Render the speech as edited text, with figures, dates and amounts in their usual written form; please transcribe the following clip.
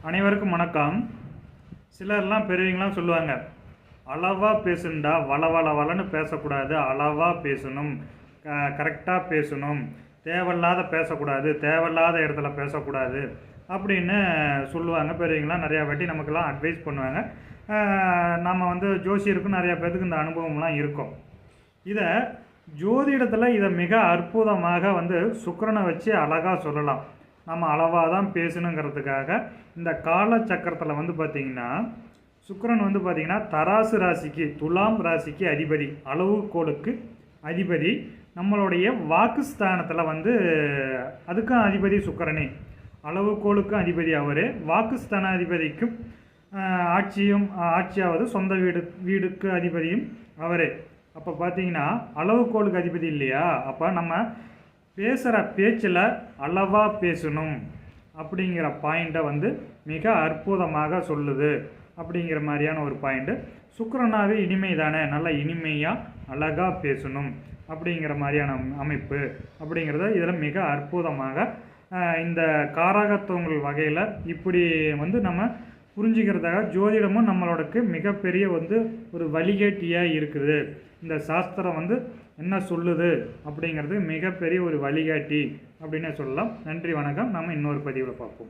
அனைவருக்கும் வணக்கம். சிலர்லாம் பெரியவங்களாம் சொல்லுவாங்க, அளவாக பேசுண்டா, வளன்னு பேசக்கூடாது, அளவாக பேசணும், கரெக்டாக பேசணும், தேவையில்லாத பேசக்கூடாது, தேவையில்லாத இடத்துல பேசக்கூடாது அப்படின்னு சொல்லுவாங்க. பெரியவங்களாம் நிறையா வாட்டி நமக்கெல்லாம் அட்வைஸ் பண்ணுவாங்க. நம்ம ஜோசியருக்கும் நிறையா பேருக்கு இந்த அனுபவம்லாம் இருக்கும். இதை ஜோதிடத்தில் இதை மிக அற்புதமாக சுக்கிரனை வச்சு அழகாக சொல்லலாம். நம்ம அளவாக தான் பேசணுங்கிறதுக்காக இந்த காலச்சக்கரத்தில் பார்த்திங்கன்னா சுக்கிரன் பார்த்திங்கன்னா தராசு ராசிக்கு, துலாம் ராசிக்கு அதிபதி, அளவுகோலுக்கு அதிபதி, நம்மளுடைய வாக்குஸ்தானத்தில் அதுக்கும் அதிபதி சுக்கிரனே, அளவுகோலுக்கும் அதிபதி அவர், வாக்குஸ்தான அதிபதிக்கும் ஆட்சியாவது சொந்த வீடுக்கு அதிபதியும் அவரே. அப்போ பார்த்திங்கன்னா அளவுகோலுக்கு அதிபதி இல்லையா? அப்போ நம்ம பேசுகிற பேச்சில் அளவாக பேசணும் அப்படிங்கிற பாயிண்ட்டை மிக அற்புதமாக சொல்லுது. அப்படிங்கிற மாதிரியான ஒரு பாயிண்ட்டு. சுக்கிரனாவே இனிமை தானே, நல்லா இனிமையாக அழகாக பேசணும் அப்படிங்கிற மாதிரியான அமைப்பு அப்படிங்கிறத இதில் மிக அற்புதமாக இந்த காரகத்துவங்கள் வகையில் இப்படி நம்ம புரிஞ்சுக்கிறதாக ஜோதிடமும் நம்மளோடக்கு மிகப்பெரிய ஒரு வழிகாட்டியாக இருக்குது. இந்த சாஸ்திரம் என்ன சொல்லுது அப்படிங்கிறது மிகப்பெரிய ஒரு வழிகாட்டி அப்படின்னு சொல்லலாம். நன்றி, வணக்கம். நம்ம இன்னொரு பதிவில் பார்ப்போம்.